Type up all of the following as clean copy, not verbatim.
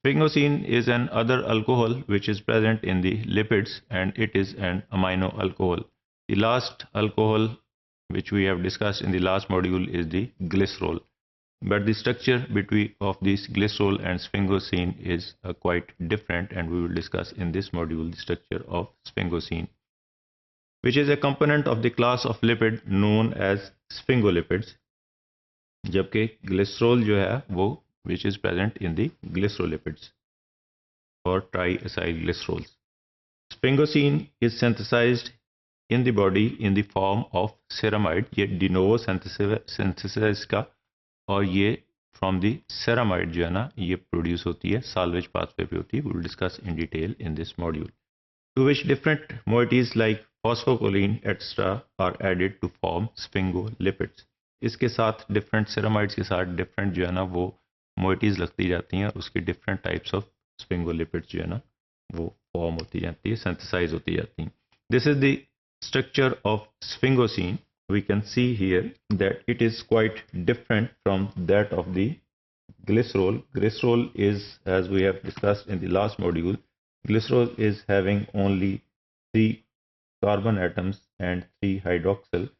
Sphingosine is an other alcohol which is present in the lipids, and it is an amino alcohol. The last alcohol which we have discussed in the last module is the glycerol. But the structure between of this glycerol and sphingosine is quite different, and we will discuss in this module the structure of sphingosine, which is a component of the class of lipid known as sphingolipids, जबकि glycerol जो है वो which is present in the glycerolipids or triacylglycerols. Sphingosine is synthesized in the body in the form of ceramide. ये de novo synthesis है इसका, और ये from the ceramide जो है ना ये produce होती है, salvage pathway पे होती है. We will discuss in detail in this module. To which different moieties like phosphocholine etc. are added to form sphingolipids. इसके साथ different ceramides के साथ different जो है ना वो moieties लगती जाती हैं, उसकी different types of sphingolipids जो है ना वो form होती जाती है, synthesize होती जाती हैं. This is the structure of sphingosine. We can see here that it is quite different from that of the glycerol. Glycerol is, as we have discussed in the last module, glycerol is having only 3 carbon atoms and 3 hydroxyl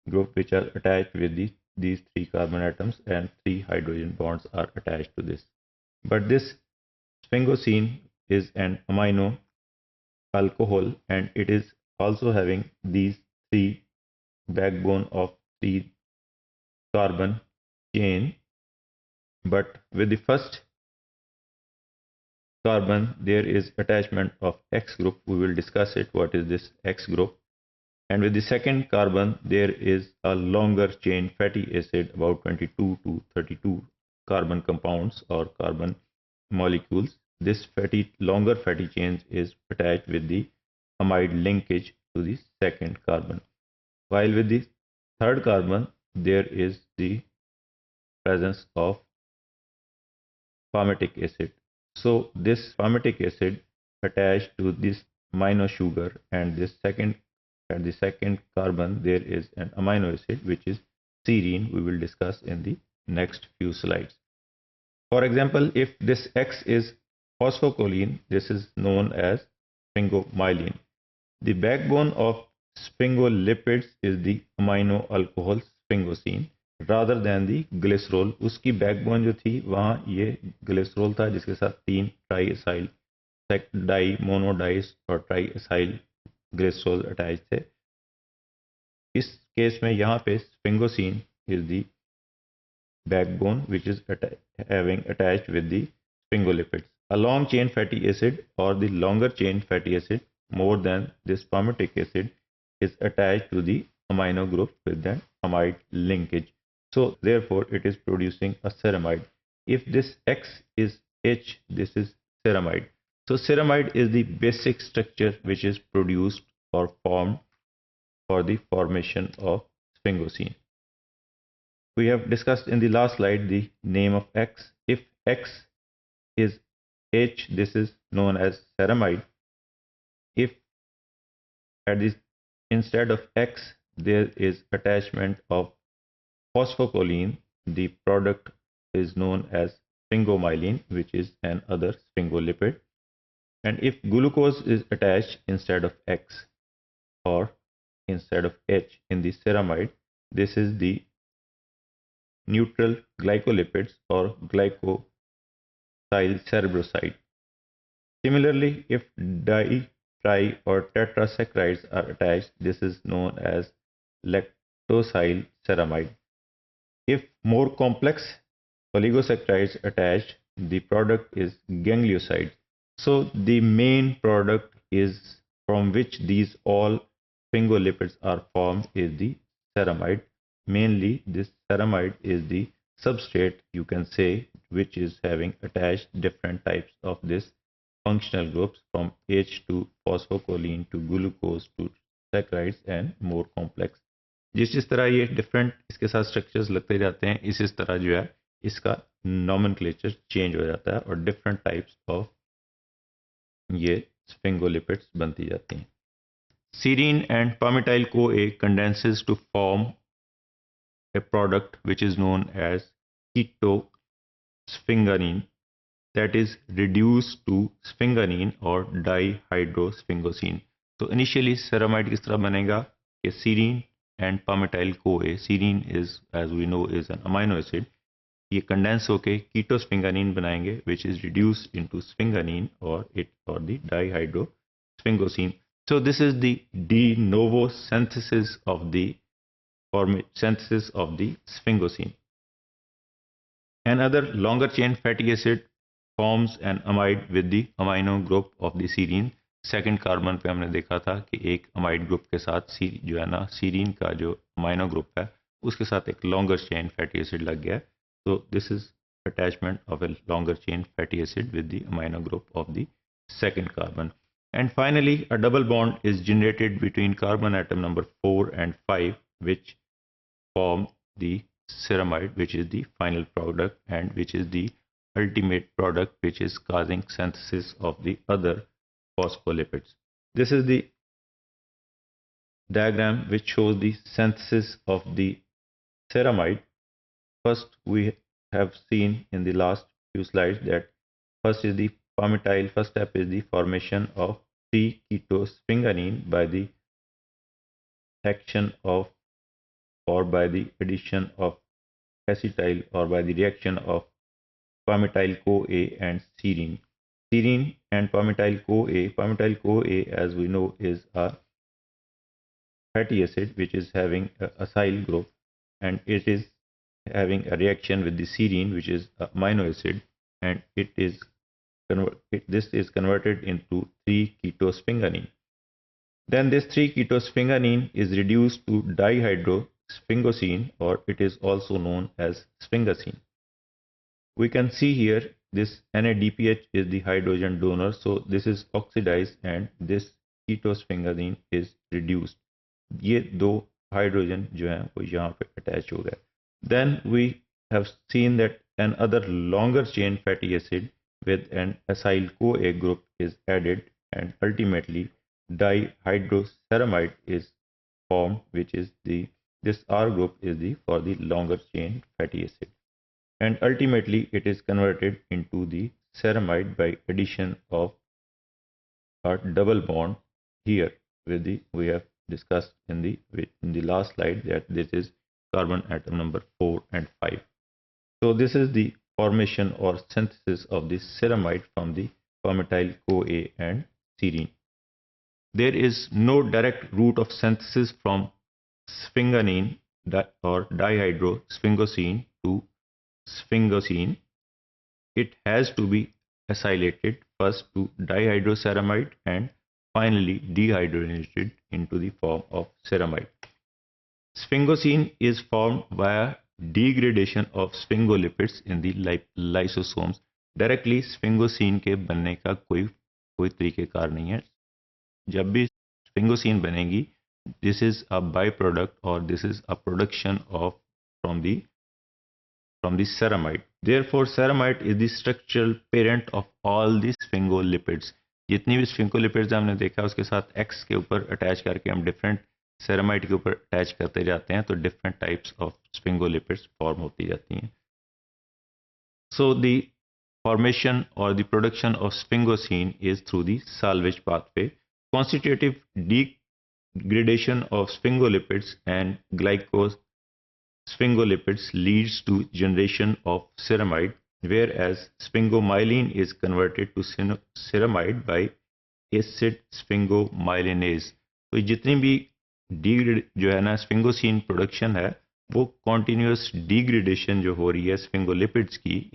group which are attached with these 3 carbon atoms, and 3 hydrogen bonds are attached to this. But this sphingosine is an amino alcohol, and it is also having these 3 backbone of 3 carbon chain, but with the first carbon there is attachment of X group. We will discuss it, what is this X group. And with the second carbon there is a longer chain fatty acid, about 22 to 32 carbon compounds or carbon molecules. This longer fatty chain is attached with the amide linkage to the second carbon, while with the third carbon there is the presence of palmitic acid. So this palmitic acid attached to this amino sugar, and this at the second carbon there is an amino acid which is serine. We will discuss in the next few slides. For example, if this X is phosphocholine, this is known as sphingomyelin. The backbone of sphingolipids is the amino alcohol sphingosine rather than the glycerol. उसकी backbone जो थी वहाँ ये glycerol था जिसके साथ 3 triacyl die मोनोडाइस और ट्राईएसाइल glycerol attach थे. इस केस में यहाँ पे sphingosine is the backbone which is having attached with the sphingolipids. A long chain fatty acid or the longer chain fatty acid more than this palmitic acid is attached to the amino group with an amide linkage. So therefore it is producing a ceramide. If this X is H, this is ceramide. So ceramide is the basic structure which is produced or formed for the formation of sphingosine. We have discussed in the last slide the name of X. If X is H, this is known as ceramide. If at this instead of X there is attachment of phosphocholine, the product is known as sphingomyelin, which is an other sphingolipid. And if glucose is attached instead of X or instead of H in the ceramide, this is the neutral glycolipids or glycosyl cerebroside. Similarly, if di, tri or tetrasaccharides are attached, this is known as lactosyl ceramide. If more complex oligosaccharides attached, the product is ganglioside. So the main product is from which these all sphingolipids are formed is the ceramide. Mainly this ceramide is the substrate, you can say, which is having attached different types of this functional groups from H to phosphocholine to glucose to saccharides and more complex. जिस तरह ये different इसके साथ structures लगते जाते हैं, इस तरह जो है इसका नॉमेनक्लेचर चेंज हो जाता है और डिफरेंट टाइप्स ऑफ ये स्फिंगोलिपिड्स बनती जाती हैं. Serine and palmitoyl CoA condenses to form a product which is known as ketosphingolene. that is reduced to sphingosine or dihydrosphingosine. तो initially ceramide किस तरह बनेगा कि serine and palmitoyl CoA. Serine is, as we know, is an amino acid. ये condense होके ketosphingosine बनाएंगे, which is reduced into sphingosine or the dihydrosphingosine. So this is the de novo synthesis of the sphingosine. Another longer chain fatty acid forms an amide with the amino group of the serine. Second carbon पे हमने देखा था कि एक amide group के साथ जो है ना सीरीन का जो अमाइनो ग्रुप है उसके साथ एक लॉन्गर चेन फैटी एसिड लग गया. तो this is attachment of a longer chain fatty acid with the amino group of the second carbon. And finally, a double bond is generated between carbon atom number 4 and 5, which form the ceramide, which is the final product and which is the ultimate product, which is causing synthesis of the other phospholipids. This is the diagram which shows the synthesis of the ceramide. First, we have seen in the last few slides that first is the palmitoyl. First step is the formation of 3-ketosphingosine by the action of or by the addition of acetyl or by the reaction of palmitoyl CoA and serine. Serine and palmitoyl CoA, as we know, is a fatty acid which is having a acyl group, and it is having a reaction with the serine, which is an amino acid, and this is converted into 3-ketosphingosine. Then this 3-ketosphingosine is reduced to dihydrosphingosine, or it is also known as sphingosine. We can see here this NADPH is the hydrogen donor, so this is oxidized and this ketosphingosine is reduced. ये दो hydrogen जो हैं वो यहाँ पे attach हो गए. Then we have seen that another longer chain fatty acid with an acyl CoA group is added, and ultimately dihydroceramide is formed, which is this R group is for the longer chain fatty acid. And ultimately it is converted into the ceramide by addition of a double bond here with we have discussed in the last slide that this is carbon atom number 4 and 5. So this is the formation or synthesis of the ceramide from the palmitoyl CoA and serine. There is no direct route of synthesis from sphingosine or dihydrosphingosine to sphingosine. It has to be acylated first to dihydroceramide and finally dehydrogenated into the form of ceramide. Sphingosine is formed via degradation of sphingolipids in the lysosomes. Directly sphingosine के बनने का कोई तरीकेकार नहीं है. जब भी sphingosine बनेगी, this is a byproduct or this is a production of from the ceramide. Therefore, ceramide is the structural parent of all the sphingolipids. जितनी भी sphingolipids हमने देखा उसके साथ X के ऊपर अटैच करके हम डिफरेंट ceramide के ऊपर अटैच करते जाते हैं तो different types of sphingolipids form होती जाती हैं. So the formation or the production of sphingosine is through the salvage pathway. Constitutive degradation of sphingolipids and glycosphingolipids leads to generation of ceramide, whereas sphingomyelin is converted to ceramide by acid sphingomyelinase. तो जितनी भी जो है ना sphingosine production है वो continuous degradation जो हो रही है स्फिंगोलिपिड्स की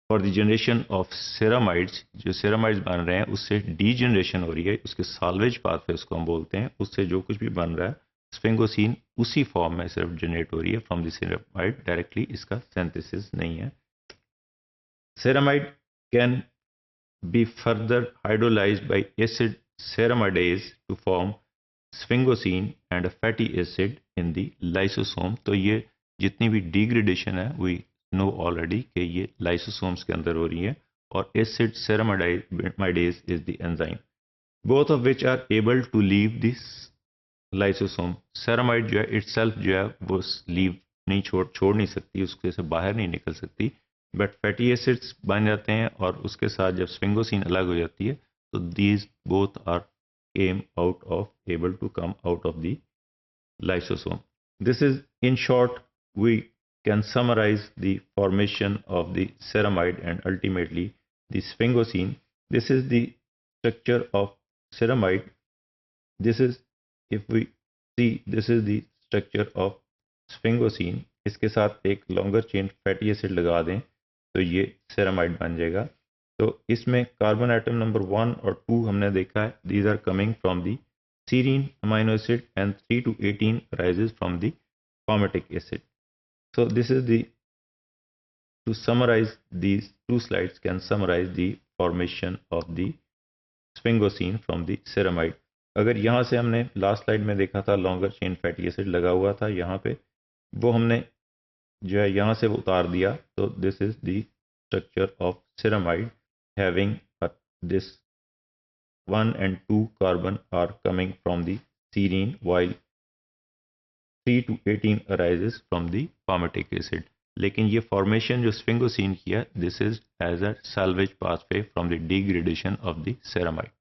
for the generation of ceramides. जो सेरामाइड्स बन रहे हैं उससे डीजनरेशन हो रही है, उसके साल्वेज पाथवे उसको हम बोलते हैं. उससे जो कुछ भी बन रहा है स्फिंगोसिन उसी फॉर्म में सिर्फ जनरेट हो रही है फ्रॉम द सेरामाइड. डायरेक्टली इसका सिंथेसिस नहीं है. Ceramide can be further hydrolysed bye acid ceramidase to form sphingosine and a fatty acid in the lysosome. तो ये जितनी भी डिग्रेडेशन है we know already कि ये lysosomes के अंदर हो रही है और acid ceramidase is the enzyme, both of which are able to leave this lysosome. ceramide जो है itself जो है वो लीव नहीं छोड़ नहीं सकती, उसके से बाहर नहीं निकल सकती, बट फैटी एसिड्स बन जाते हैं और उसके साथ जब स्फिंगोसिन अलग हो जाती है तो these both are came out of able to come out of the lysosome. This is in short we can summarize the formation of the ceramide and ultimately the sphingosine. This is the structure of ceramide. This is, if we see, this is the structure of sphingosine. इसके साथ एक longer chain fatty acid लगा दें तो ये ceramide बन जाएगा. तो इसमें कार्बन एटम नंबर 1 और 2 हमने देखा है. These are coming from the serine amino acid and 3 to 18 arises from the palmitic acid. So this is the, to summarize these two slides can summarize the formation of the sphingosine from the ceramide. अगर यहाँ से हमने last slide में देखा था longer chain fatty acid लगा हुआ था यहाँ पे, वो हमने जो है यहाँ से उतार दिया. तो this is the structure of ceramide having this 1 and 2 carbon are coming from the serine while 3 to 18 arises from the palmitic acid. लेकिन ये फॉर्मेशन जो स्फिंगोसिन किया, this is as a salvage pathway from the degradation of the ceramide.